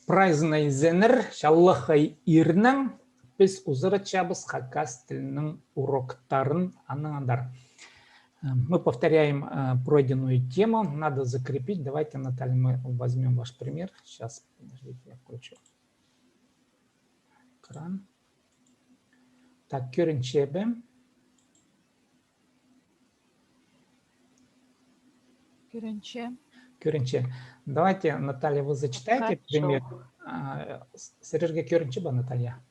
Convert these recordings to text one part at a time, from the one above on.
Праздный зенер, шаллахай ирнан, біз узырачабыз хакас тілінің уроктарын анандар. Мы повторяем пройденную тему, надо закрепить. Давайте, Наталья, мы возьмем ваш пример. Сейчас, подождите, я включу экран. Так, Кюренчебе. Кюренче. Давайте, Наталья, вы зачитайте пример. Сережга Кюренчеба, Наталья.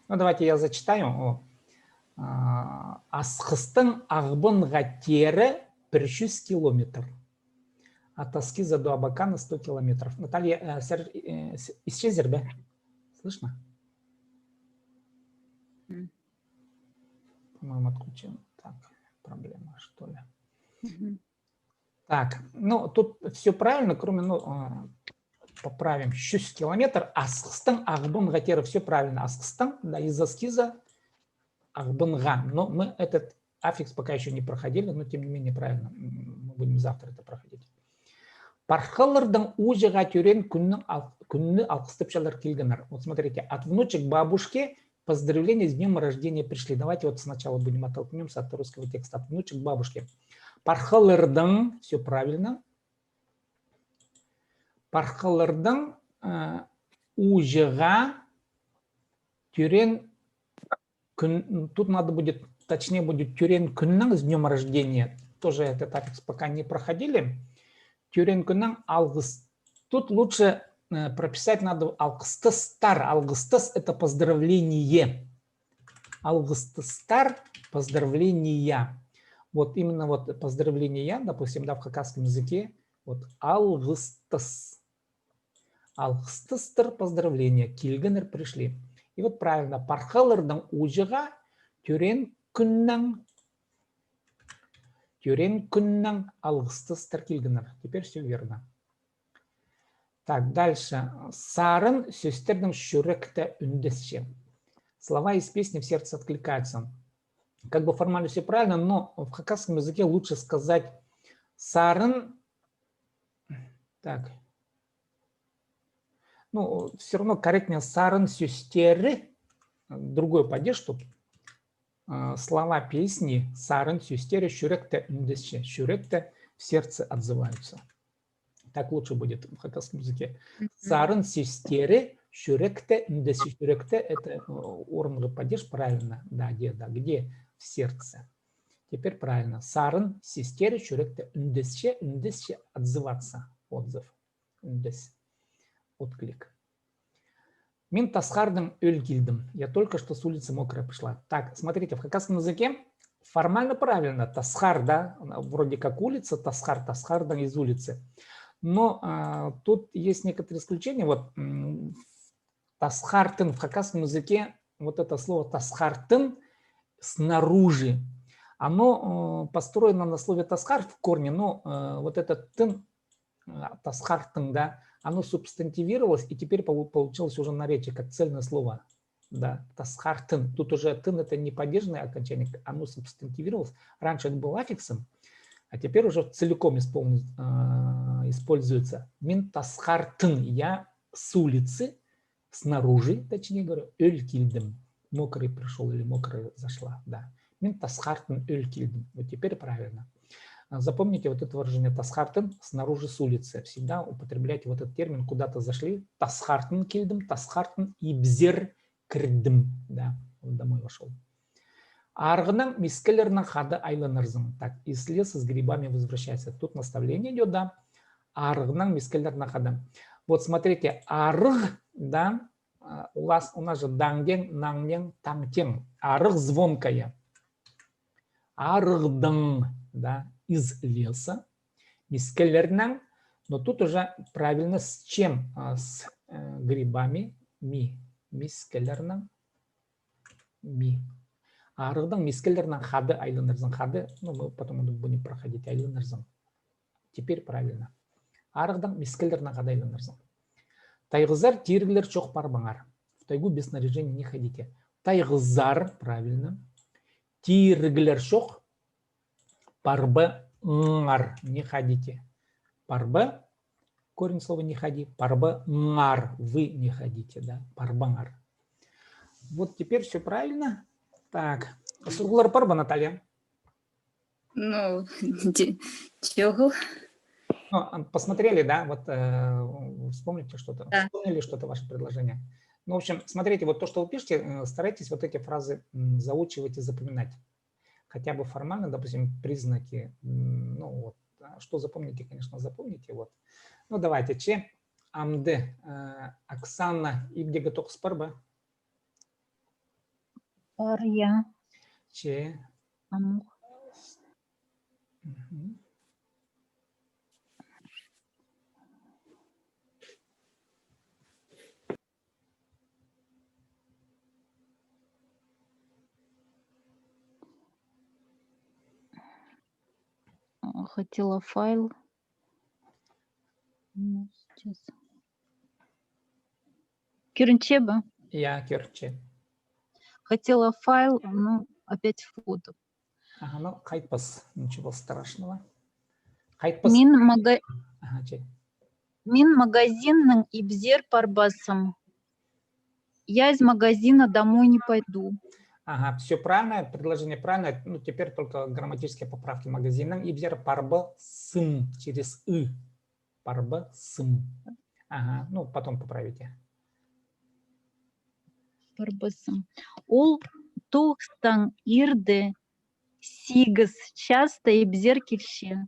Ну, давайте я зачитаю. Асқыстың ағбынға тері 300 километр. От Аскиза до Абакана 100 километров. Наталья, исчезер, да? Слышно? По-моему, отключен. Так, проблема, что ли? Так, ну, тут все правильно, кроме, ну, поправим, 300 километр. Асқыстың ағбынға тері, все правильно. Асқыстың, да, из Аскиза ағбынға. Но мы этот аффикс пока еще не проходили, но тем не менее правильно. Мы будем завтра это проходить. Пархалырдың ужыға түрен күнні алқыстып шалар келгенер. Вот смотрите, от внучек бабушки поздравления с днем рождения пришли. Давайте вот сначала будем оттолкнемся от русского текста. От внучек бабушки. Пархалырдың, все правильно. Пархалырдың ужыға түрен күн, тут надо будет, точнее будет түрен күннің с днем рождения. Тоже этот аффикс пока не проходили. Түрен күннің алғыс. Тут лучше прописать надо алғыстыстар. Алғыстыс – это поздравление. Алғыстыстар – поздравления. Вот именно вот поздравления, допустим, да, в хакасском языке. Вот алғыстыс. Алғыстыстар – поздравления. Килгенер пришли. И вот правильно. Пархалырдың ужыға түрен күннің. Түрен күннің алғыстыстар келгенер. Теперь все верно. Так, дальше. Сарын сөстердің шүректі үндесше. Слова из песни в сердце откликаются. Как бы формально все правильно, но в хакасском языке лучше сказать сарын. Так. Ну, все равно корректнее сарын сөстері. Другой падеж, чтобы слова песни сарын сөстері шүректі үндесше. Шүректі в сердце отзываются. Так лучше будет в хакасском языке. Сарын сөстері шүректі үндесше. Шүректі это орынғы падеж, правильно. Да, где в сердце. Теперь правильно. Сарын сөстері шүректі үндесше. Үндесше отзываться. Отзыв. Үндес. Отклик. Мен тасхардың өл келдім. Я только что с улицы мокрая пришла. Так, смотрите, в хакасском языке формально правильно. Тасхар, да, вроде как улица, тасхар, тасхардан из улицы. Но тут есть некоторые исключения. Вот тасхартын в хакасском языке, вот это слово тасхартын снаружи, оно построено на слове тасхар в корне, но вот этот тын, тасхартын, да, оно субстантивировалось, и теперь получилось уже наречие, как цельное слово. Да, тасхартын. Тут уже тын – это не падежное окончание, оно субстантивировалось. Раньше это было аффиксом, а теперь уже целиком используется. Мен тасхартын. Я с улицы, снаружи, точнее говоря, өл келдім. Мокрый пришел или мокрая зашла. Да. Мен тасхартын өл келдім. Вот теперь правильно. Запомните вот это выражение тасхартын снаружи с улицы. Всегда употребляйте вот этот термин, куда-то зашли. Тасхартын килдым, тасхартын ибзер кірдім. Да, он домой вошел. Арғының мискелерінің хады айланырзың. Так, из леса с грибами возвращается. Тут наставление идет, да. Арғының мискелерінің хады. Вот смотрите, арғ, да, у нас же даңден, наңден, таңтен. Арғ звонкая. Арғдың, да, из леса, мискелернан, но тут уже правильно с чем? С грибами, мискелернан, Арғдың мискелернан хады айланырзың. Хады, ну мы потом будем проходить айланырзың. Теперь правильно. Арғдың мискелернан хады айланырзың. Тайғызар тиргілер чоқ барбаңар. В тайгу без снаряжения не ходите. Тайғызар, правильно. Тиргілер чоқ барбы ңар, не ходите. Парбы, корень слова не ходи. Парбы ңар, вы не ходите, да. Парбы ңар. Вот теперь все правильно. Так, сургулар парба, Наталья. Ну, чего? Ну, посмотрели, да, вот вспомните что-то, Да. вспомнили что-то ваше предложение. Ну, в общем, смотрите, вот то, что вы пишете, старайтесь вот эти фразы заучивать и запоминать. Хотя бы формально, допустим, признаки, ну, вот, что запомните, конечно, запомните, вот. Ну, давайте, че, амды, Оксана, и где готов спарба? Арья. Че. Амух. Мгм. Хотела файл. Ну, сейчас. Кирнчеба. Я керче. Хотела файл, ну, опять фото. Ага, ну, хайтпас, ничего страшного. Хайтпас. Ага, че. Мин магазинның ибзер парбасым. Я из магазина домой не пойду. Ага, все правильно, предложение правильное. Ну, теперь только грамматические поправки магазинам. Ибзер парба сым через и. Парба сым. Ага, ну, потом поправите. Парбасым. Ол тоқстан ирде сигіз часто ибзер келше.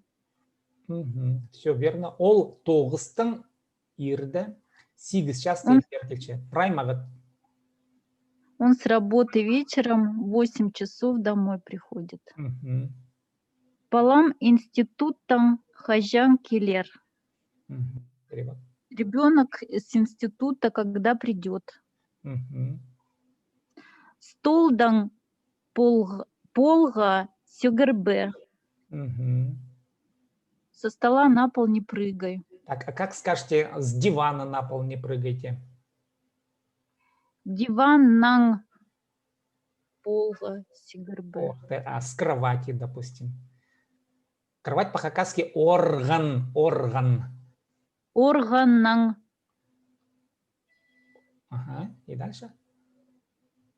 Все верно. Ол тоғыстың ирді сигіз часто ибзер келче. Праймағыт. Он с работы вечером в 8 часов домой приходит. Балам институттан хажан келер. Перевод. Ребенок с института когда придет. Столдан полга сюгербе. Со стола на пол не прыгай. Так, а как скажете, с дивана на пол не прыгайте? Диван нан полга сюгербе. А с кровати, допустим. Кровать по-хакасски орган. Орган. Орган нан. Ага, и дальше?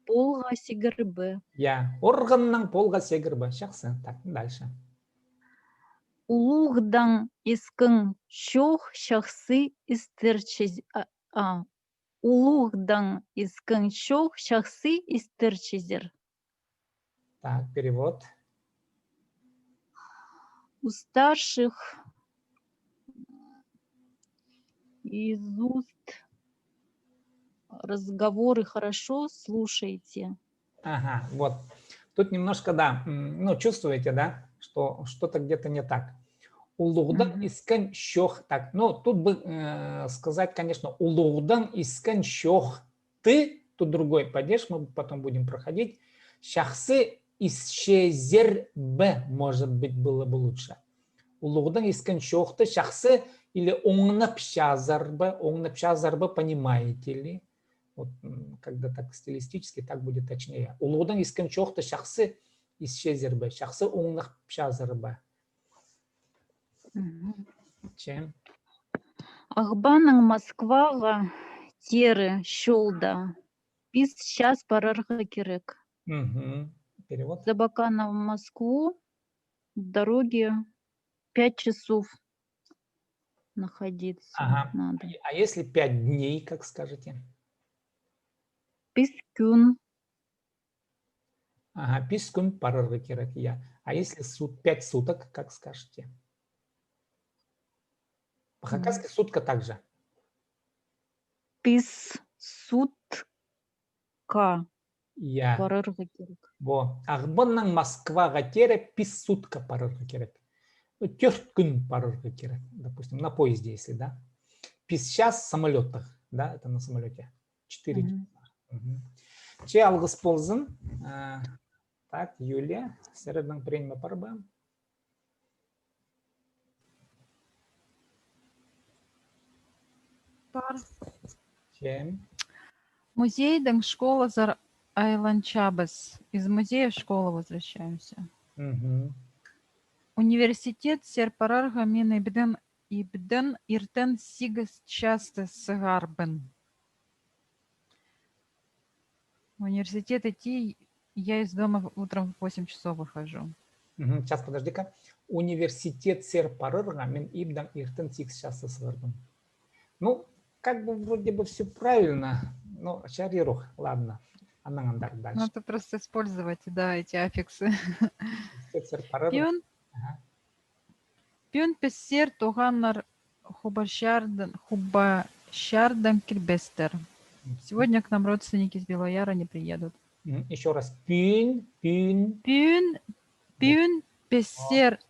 Полга сюгербе. Я. Органның полға сегірбі. Жақсы. Так, дальше. Улуғдан искін шоқ шақсы истерчез. Улуғдан искін шоқ шақсы истерчезер. Так, перевод. У старших из уст разговоры хорошо слушайте. Ага, вот. Тут немножко, да, ну, чувствуете, да, что что-то где-то не так. Улуғдан искін шоқ. Так, ну, тут бы сказать, конечно, улуғдан искін шоқ ты. Тут другой падеж, мы потом будем проходить. Шахсы исчезер б, может быть, было бы лучше. Улуғдан искін шоқ ты, шахсы или оңнап шазарбы. Оңнап шазарбы, понимаете ли? Вот, когда так стилистически, так будет точнее. Улуғдан искін шоқ ты, шахсы исчезер б. Шахсы оңнап шазарбы. Чем? Ағбаның Москваға тері шолда. Біз сейчас барарға керек. Перевод. Забакана в Москву в дороге 5 часов находиться надо. А если 5 дней, как скажете? Пискюн. Ага, пискун барарға керек, я. А если 5 суток, как скажете? По-хакасски сутка также. Пис сутка. Я. Барарға керек. Во. Ағбанның Москваға тері пис сутка барарға керек. 4 күн барарға керек, допустим, на поезде, если, да. Пис час в самолетах, да, это на самолете. 4 часа. Че алғыс болсын. Так, Юлия, сәрдің преньма парба. Чем? Музейдің школа зар айланчабыз. Из музея в школу возвращаемся. Университет серпарарга мен ибден иртен сигас часто сыгарбын. В университет идти, я из дома утром в 8 часов выхожу. Сейчас, подожди-ка. Университет серпарырга мен ибдан иртен сикс часа сыгырдым. Ну, как бы вроде бы все правильно, но шарирух, ладно. Анангандар дальше. Надо просто использовать, да, эти аффиксы. Университет серпарырга. Пион, Ага. пион пессер туганнар хубашардан кильбестер. Сегодня к нам родственники из Белояра не приедут. Еще раз. Пюн. Пион пессер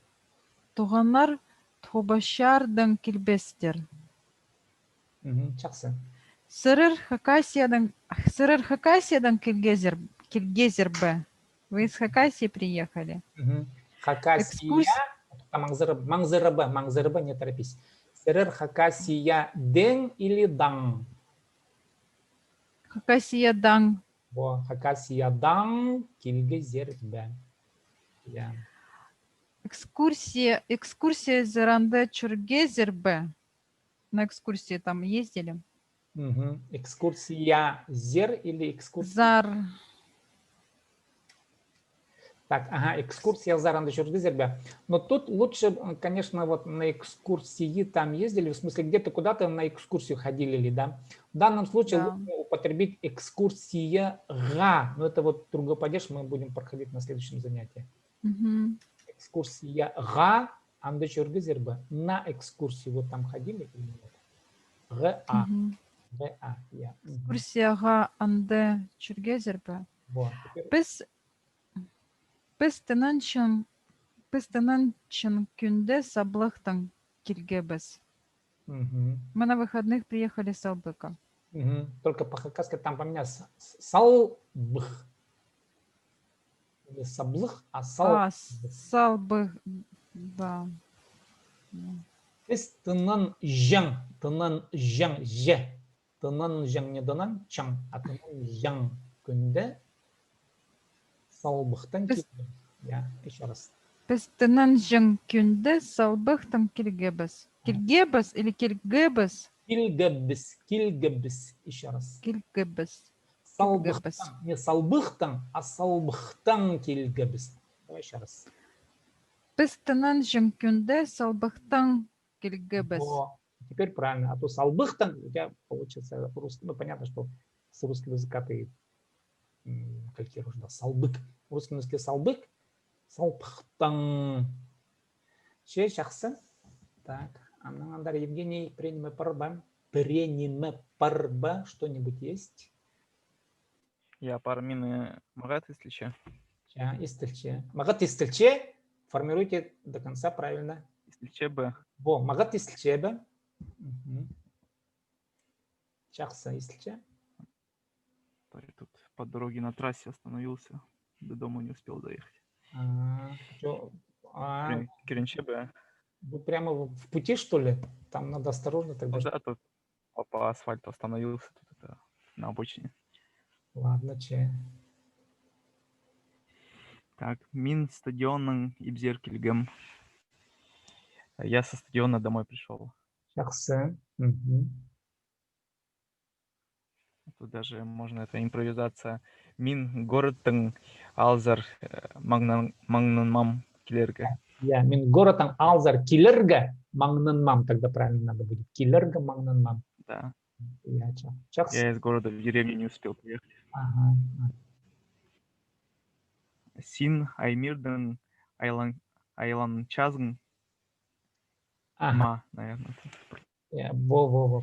туганнар хубашардан кильбестер. Жақсы. Сырыр Хакасиядан Кильгезербе. Вы из Хакасии приехали? Хакасия. Маңзырыбы, не торопись. Сырыр Хакасия ден или дан? Хакасиядан. Хакасиядан Кильгезербе. Экскурсия Зеранде Чургезербе. На экскурсии там ездили? Экскурсия зер или экскурсия? Зар. Так, ага, экскурсия Заранды Чургезербе. Но тут лучше, конечно, вот на экскурсии там ездили, в смысле где-то куда-то на экскурсию ходили ли, да? В данном случае Да. лучше употребить экскурсия га. Но это вот другой падеж мы будем проходить на следующем занятии. Экскурсия га Анды Чургезербе. На экскурсию вот там ходили или нет? Га. ГА, я. Экскурсия га Анде Чургезербе. Вот. Пестенанчен күнде саблахтан кильгебес. Мы на выходных приехали с Албыка. Только по-хакасски там поменялся. Салбых. Не саблых, а салбых. Салбых, да. Тынын жан, же. Тынын жан не донан чан, а тынын жан күнде салбыхтан килгебес. Я еще раз. Пестенанчен күнде салбахтан кильгебес. Кильгебес или кильгебес? Килгебес. Еще раз. Кильгебес. Салбыхтан. Не салбыхтан, а салбыхтан килгебес. Давай еще раз. Пестенанчен күнде салбахтан кильгебес. Теперь правильно. А то салбыхтан у тебя получится русский. Ну, понятно, что с русского языка ты калькируешь, да, салбык. В русском языке салбык. Салбыхтан. Жақсы. Так. Анандар Евгений, принимай парба. Что-нибудь есть? Я пармины магат истличе. Истличе. Магат истличе. Формируйте до конца правильно. Истличе б. Магат истличе б. Жақсы истличе. Тут по дороге на трассе остановился. До дома не успел доехать. Керенче б. Вы прямо в пути, что ли? Там надо осторожно тогда. Ну, да, тут по асфальту остановился. Тут это на обочине. Ладно, че. Так, мин стадионның ибзер килгем. Я со стадиона домой пришел. Жақсы. Тут даже можно, это импровизация. Мин городтың алзар маңнынмам килерге. Я, мин городтың алзар килерге маңнынмам. Тогда правильно надо будет. Килерге маңнынмам. Да. Жақсы. Я из города в деревню не успел приехать. Ага. Син Аймирдың айланчазың. Ага. Ма, наверное. Во.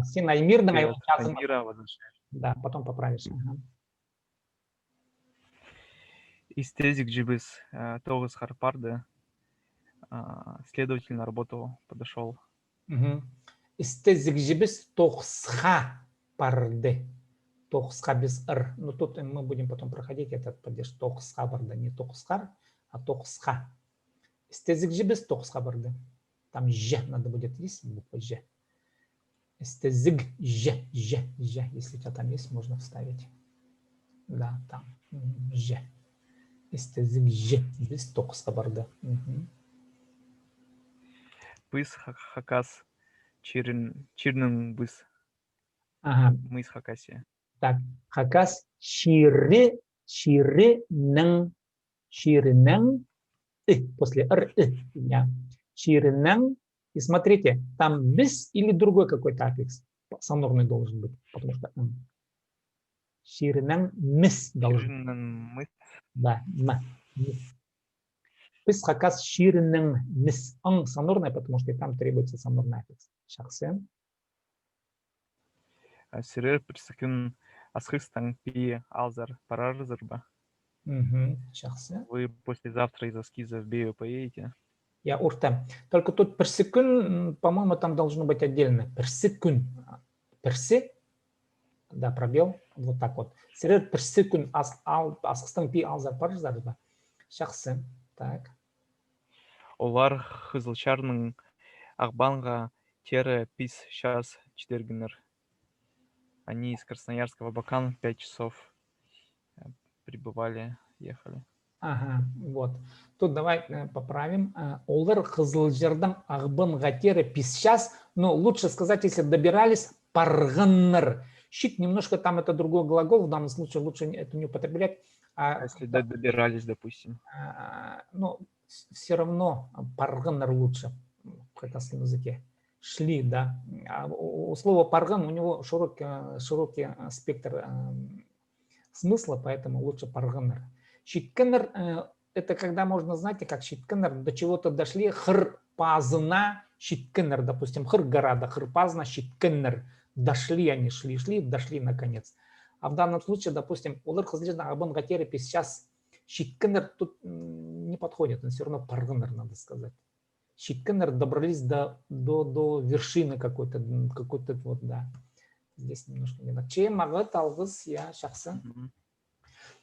Син Аймирдың айланчазың. Да, потом поправишь. Ага. Истезик джибыс тоғыз харпарды. Следователь на работу подошел. Истезик джибыс тоғызға барды. Тоғызға без р. Ну тут мы будем потом проходить этот падеж. Тоғызға барды. Не тоғызқар, а тоғызға. Истезик джибыс тоғызға барды. Там ж надо будет, есть буква ж. Истезик ж. Если у тебя там есть, можно вставить. Да, там ж. Истезик ж. Біз тоқысқа барды. Пыс хакас чирнын быс. Ага. Мы из Хакасии. Так, хакас ширы ширнын, после р, ширнын. И смотрите, там без или другой какой-то аффикс сонорный должен быть, потому что ширнын мис должен. Чирнын мыс. Да, мис. Пыс хакас ширнын мис. Он сонорный, потому что там требуется сонорный аффикс. Шахсен. Сирер присыкын асхыстан пи алзар парарзырба. Шахсен. Вы послезавтра из эскиза в Бею поедете? Я урта. Только тут персекун, по-моему, там должно быть отдельно. Персекун. Перси. Да, пробел. Вот так вот. Сирер персекун асхыстан пи алзар парарзырба. Шахсен. Так. Олар хызылчарның Ахбанга тері пис час читергенер. Они из Красноярска в Абакан 5 часов прибывали, ехали. Ага, вот. Тут давай поправим. Олар хызылжырдың Ахбанга тері пис час. Но лучше сказать, если добирались, паргыннер. Щит немножко там это другой глагол. В данном случае лучше это не употреблять. А если добирались, допустим? Ну, все равно паргыннер лучше в хакасском языке. Шли, да. А у слова парган у него широкий спектр смысла, поэтому лучше паргыннер. Щиткеннер это когда можно, знаете, как щиткеннер, до чего-то дошли, хырпазна щиткеннер, допустим, хыргарада, хырпазна щиткеннер. Дошли они, шли, дошли наконец. А в данном случае, допустим, олар хызылжырдың Ахбанга тері пис час. Щиткеннер тут не подходит, он все равно паргыннер, надо сказать. Щиткеннер добрались до вершины какой-то вот, да. Здесь немножко не так. Чем могу талгыз, я шахсы.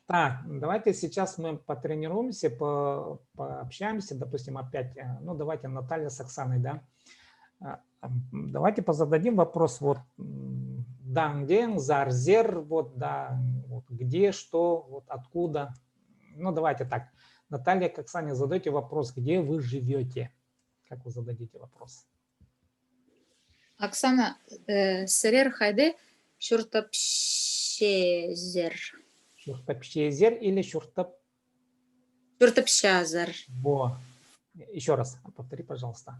Так, давайте сейчас мы потренируемся, пообщаемся, допустим, опять, ну давайте Наталья с Оксаной, да. Давайте позададим вопрос, вот, дангден, зарзер, вот, да, вот, где, что, вот, откуда. Ну, давайте так. Наталья, к Оксане, задайте вопрос, где вы живете. Как вы зададите вопрос? Оксана, сырер хайде шуртапшезер. Шуртапшезер или шуртап? Шуртапшазер. Во. Еще раз, повтори, пожалуйста.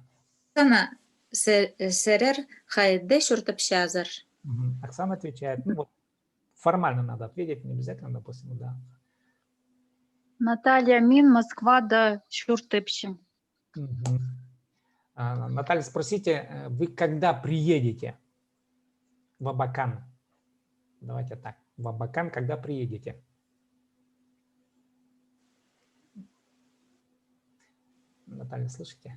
Оксана, сырер хайде шуртапшазер. Оксана отвечает. Ну, вот, формально надо ответить, не обязательно, допустим, да. Наталья Мин, Москва, да, Шуртепщи. Наталья, спросите, вы когда приедете в Абакан? Давайте так. В Абакан когда приедете? Наталья, слышите?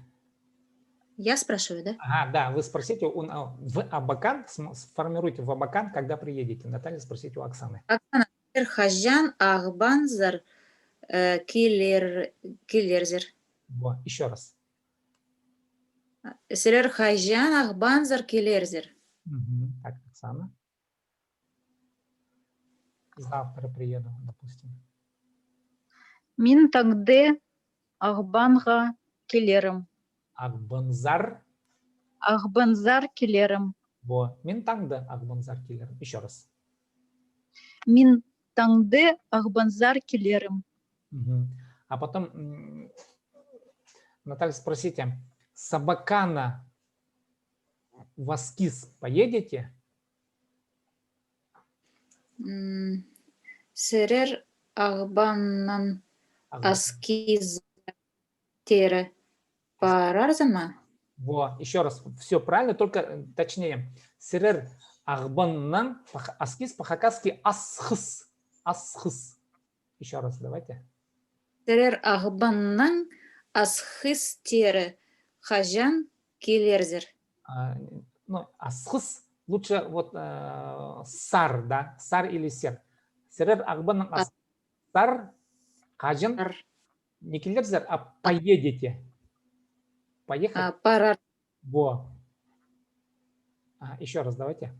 Я спрашиваю, да? Ага, да, вы спросите в Абакан, сформируйте в Абакан, когда приедете. Наталья, спросите у Оксаны. Оксана, хажан ахбанзар киллерзер. Во, еще раз. Сырер хажан ахбанзар киллерзер. Так, Оксана. Завтра приеду, допустим. Мин тагде Ахбанга келерым. Ахбанзар. Ахбанзар келерым. Во, Минтангда Ахбанзар киллер. Еще раз. Мин таңды Ахбанзар келерым. А потом, Наталья, спросите, с Абакана в Аскиз поедете? Сырер ахбаннан аскиз тере парарзама. Во, еще раз, все правильно, только точнее. Сырер ахбаннан аскиз по-хакасски асхыс. Асхыс. Еще раз, давайте. Сырер ахбаннан асхыс тере хажан киллерзер. Ну, асхыс лучше вот сар, да, сар или сер. Сырер ахбаннан сар хажан не киллерзер, а поедете. Поехать. Парар. Во. Еще раз давайте.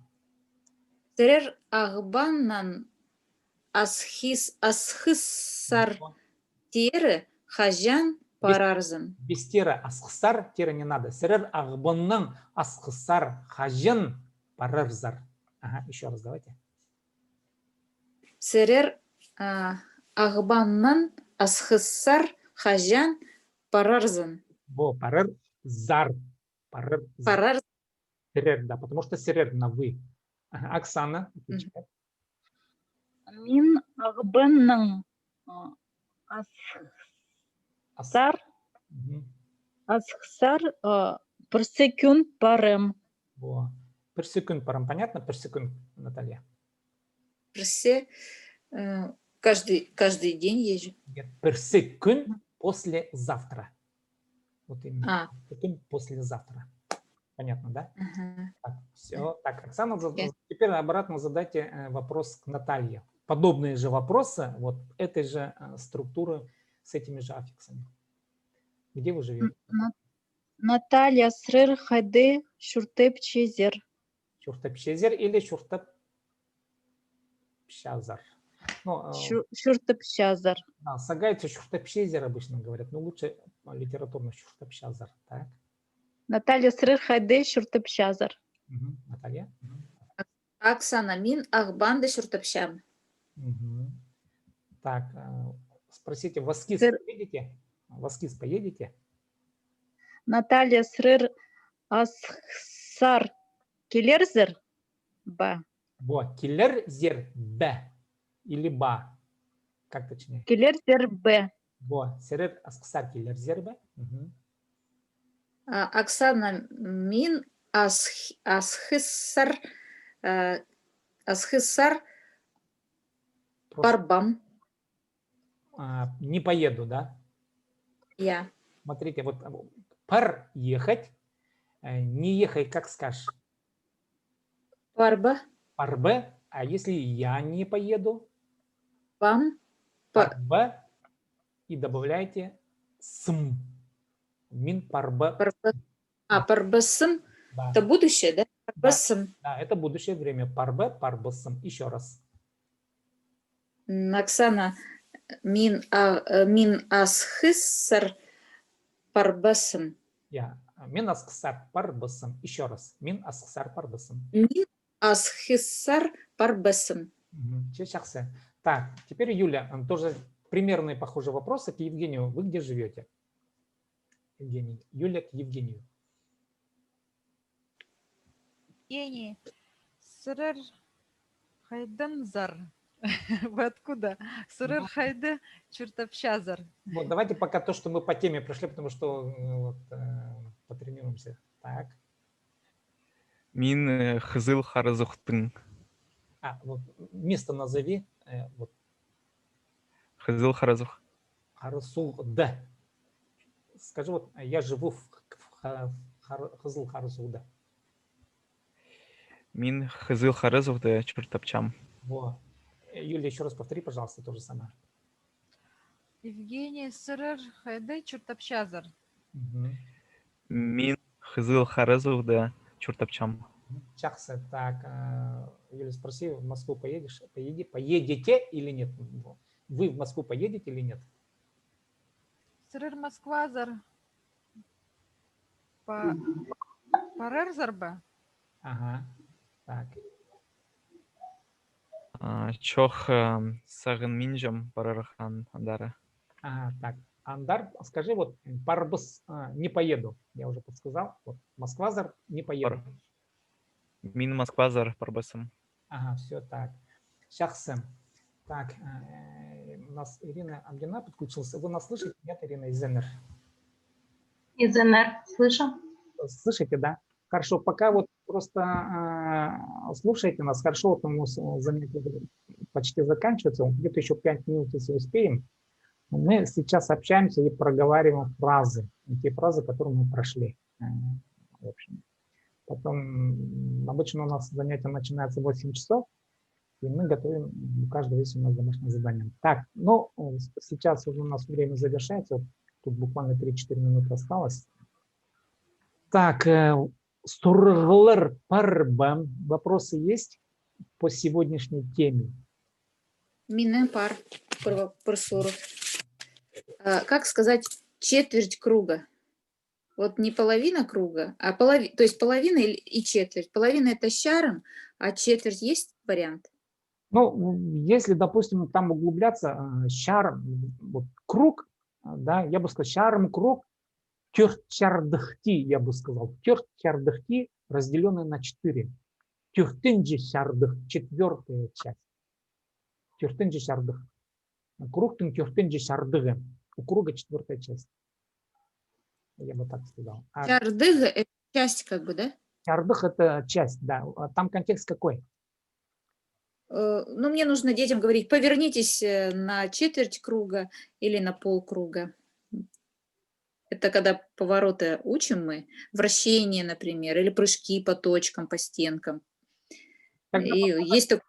Сырер ахбаннан асхыс сар тері хажан парарзын. Без тера асқысар, тера не надо. Сірер ағбынның асқысар хажын парарзар. Ага, еще раз давайте. Сірер ағбаннан асхыссар хажан парарзын. Во, парарзар. Парарзар. Парар Сірер, да, потому что сірер на вы. Ага, Оксана. отвечай. Мин ағбанның асқысар, Мгм. асқысар бір секунд парым. Во. Per секунд, парам, понятно? Per секунд, Наталья. Все каждый день езжу. Нет, per секунд послезавтра. Вот именно. А, Секунд послезавтра. Понятно, да? ага. Так, все. Так, Оксана, теперь обратно задайте вопрос к Наталье. Подобные же вопросы, вот этой же структуры с этими же аффиксами. Где вы живете? Наталья срыр хайды шуртып чезер. Шуртапшезер или Шуртапшазар? Ну, Шуртып чазар. да, сагайцы Шуртапшезер обычно говорят, но лучше литературно Шуртапшазар. Так. Наталья срыр хайды шуртып чазар. Мгм. Наталья? Мгм. Оксана, мин ағбанды шүртіпшам. Мгм. Так, спросите, в Аскиз поедете? В Аскиз поедете? Наталья срыр асхсар келерзер. Ба. Вот, киллер зер б или ба. Как точнее? Келерзер б. Вот, серер асксар киллер зер б. Мгм. Оксана, мин асхыссар Просто, парбам. не поеду, да? Я. Смотрите, вот пар ехать, не ехай, как скажешь? Парба. Парб, а если я не поеду? Пам. Парб и добавляйте см. Мин парб. Парбасым. Да. Это будущее, да? Парбасым. Да, это будущее время. Парб, парбасм. Еще раз. Оксана, мин асхыссар парбасым. Я. Мин асксар парбасм. Еще раз. Мин асксар парбасм. Мин асхыссар парбасым. Сейчас. Так, теперь Юля, тоже примерные похожие вопросы к Евгению. Вы где живете? Евгений. Юля к Евгению. Евгений, сырыр хайдан зар. Вы откуда? Сырыр хайды чуртапшазар. Вот давайте пока то, что мы по теме прошли, потому что вот, потренируемся. Так. Мин хызыл харазухтың. Вот место назови. Вот. Хызыл харазух. Харасулда. Скажи, вот я живу в Хызыл Харасулда. Мин хызыл харазухты чуртапчам. Вот. Юля, еще раз повтори, пожалуйста, то же самое. Евгений, сырыр хайды чуртапшазар. Мин хызыл харазухты чуртапчам. Чакса, так, Юля, спроси, в Москву поедешь? Поедете или нет? Вы в Москву поедете или нет? Сырыр Москвазар. Парарзар ба? Ага. Так. Чох сагын минжам парарахан андара. Ага, так. Андар, скажи, вот парбас не поеду. Я уже подсказал. Вот Москвазар не поеду. Мин Москвазар парбасым. Ага, все так. Шахсем. Так, у нас Ирина Абдина подключилась. Вы нас слышите? Нет, Ирина Изенер? Изенер, слышу. Слышите, да? Хорошо, пока вот просто слушайте нас. Хорошо, вот у нас занятие почти заканчивается. Где-то еще 5 минут, если успеем. Мы сейчас общаемся и проговариваем фразы. Те фразы, которые мы прошли. В общем. Потом обычно у нас занятие начинается в 8 часов. И мы готовим, у каждого есть у нас домашнее задание. Так, ну, сейчас уже у нас время завершается. Тут буквально 3-4 минуты осталось. Так, Сурглар Парба. Вопросы есть по сегодняшней теме? Мине пар. Пырсуру. Как сказать четверть круга? Вот не половина круга, а то есть половина и четверть. Половина это шаром, а четверть есть вариант? Ну, если, допустим, там углубляться, шар, вот, круг, да, я бы сказал, шаром круг, тюрчардыхти, я бы сказал, тюрчардыхти, разделенный на 4. Тюртынджи шардых, четвертая часть. Тюртынджи шардых. Круг тюртынджи шардыгы. У круга четвертая часть. Я бы так сказал. А Чардыга это часть как бы, да? шардых это часть, да. А там контекст какой? Ну, мне нужно детям говорить, повернитесь на четверть круга или на полкруга. Это когда повороты учим мы, вращение, например, или прыжки по точкам, по стенкам. Тогда И есть такой...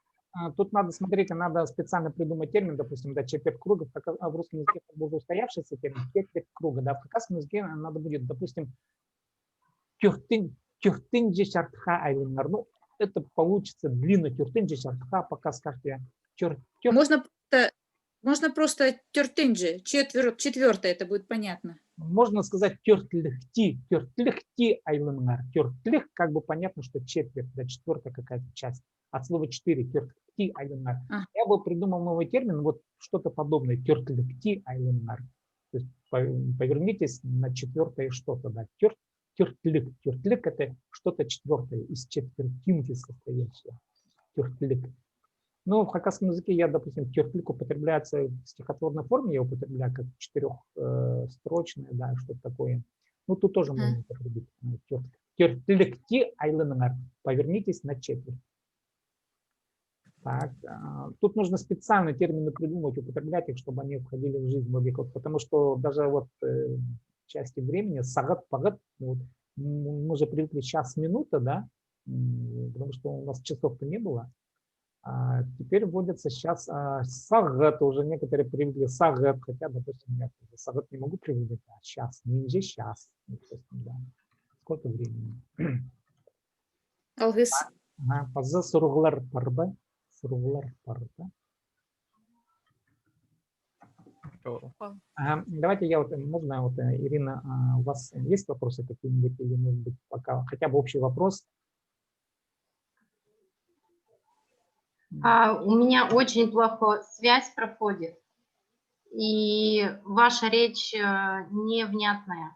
тут надо смотреть, надо специально придумать термин, допустим, да, четверть круга, в русском языке как бы уже устоявшийся термин, четверть круга, да, в хакасском языке надо будет, допустим, тюртынджи шартха айлинар, ну, это получится длинно тюртынджи шартха, пока скажете Можно просто тюртынджи, четвертое, это будет понятно. можно сказать тюртлихти айлинар, тюртлих, как бы понятно, что четверть, да, четвертая какая-то часть. От слова 4, тюртлихти айлинар. Я бы придумал новый термин, вот что-то подобное, тюртлихти айлинар. То есть повернитесь на четвертое что-то, да, тюртлик. Тюртлик это что-то четвертое, из четвертинки состоящее. Тюртлик. Ну, в хакасском языке я, допустим, тюртлик употребляется в стихотворной форме, я употребляю как четырехстрочное, да, что-то такое. Ну, тут тоже можно употребить. Тюртликти айлинар. Повернитесь на четверть. Так, тут нужно специально термины придумать, употреблять их, чтобы они входили в жизнь веков, потому что даже вот в части времени, сагат, пагат, вот, мы же привыкли час, минута, да, потому что у нас часов-то не было. А теперь вводится сейчас сагат, уже некоторые привыкли сагат, хотя, допустим, я сагат не могу привыкнуть, а сейчас, ниже сейчас, да. Сколько времени? Алгыс. Паза суруглар парба. Давайте я вот, можно, вот, Ирина, у вас есть вопросы какие-нибудь или, может быть, пока хотя бы общий вопрос? У меня очень плохо связь проходит, и ваша речь невнятная.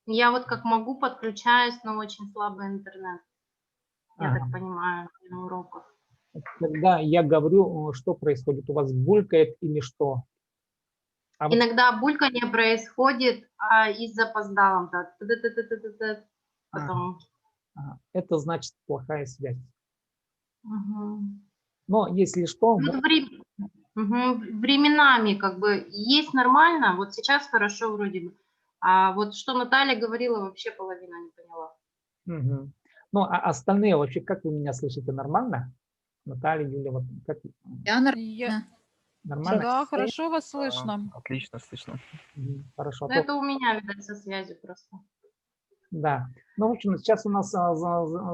Я вот как могу подключаюсь, но очень слабый интернет, я так понимаю, на уроках. Когда я говорю, что происходит, у вас булькает или что? Иногда бульканье происходит и с запоздалым. Потом... Это значит плохая связь. Угу. Но если что... Временами как бы есть нормально, вот сейчас хорошо вроде бы. А вот что Наталья говорила, вообще половина не поняла. Угу. Ну, а остальные вообще, как вы меня слышите, нормально? Наталья, Юля, вот как? Нормально? Да, хорошо вас слышно. Отлично слышно. Хорошо. Это у меня, видать, со связью просто. Да. Ну, в общем, сейчас у нас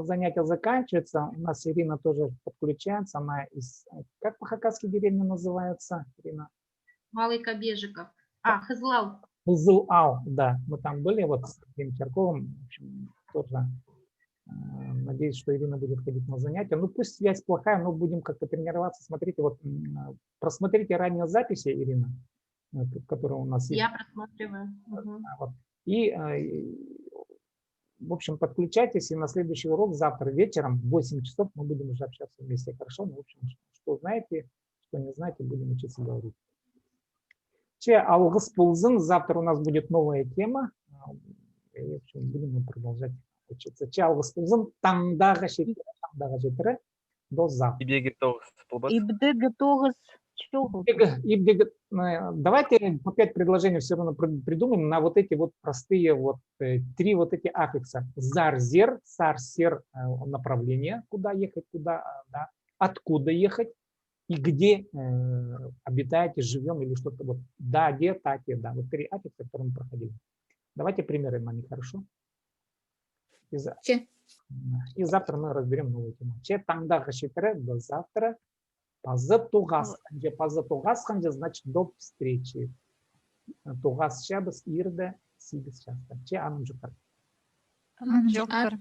занятие заканчивается. У нас Ирина тоже подключается. Она из... Как по-хакасски деревня называется, Ирина? Малый Кобежиков. Хызлау. Хызлау, да. Мы там были вот с Ильей Черковым. В общем, тоже надеюсь, что Ирина будет ходить на занятия. Ну, пусть связь плохая, но будем как-то тренироваться. Смотрите, вот просмотрите ранние записи, Ирина, которые у нас есть. Я просматриваю. Вот. И, в общем, подключайтесь, и на следующий урок завтра вечером в 8 часов мы будем уже общаться вместе. Хорошо? Ну, в общем, что знаете, что не знаете, будем учиться говорить. Алгыс пулзын. Завтра у нас будет новая тема. И, в общем, будем продолжать учиться. Алгыс пулзын. Таңдағы жетірі до завтра. Давайте по 5 предложений все равно придумаем на вот эти вот простые вот 3 вот эти аффикса. Зар-зер, сар-сер направление, куда ехать, куда, да, откуда ехать и где обитаете, живем или что-то вот. Да, где, таки, да. Вот 3 аффикса, которые мы проходили. Давайте примеры, маме, хорошо? И завтра мы разберем новую тему. Таңдағы жетірі до завтра. Пазы туғас. Пазы туғас, значит, до встречи. Тугас шабыз ирде сибиз шаста. Че анын жукар. Жоктор.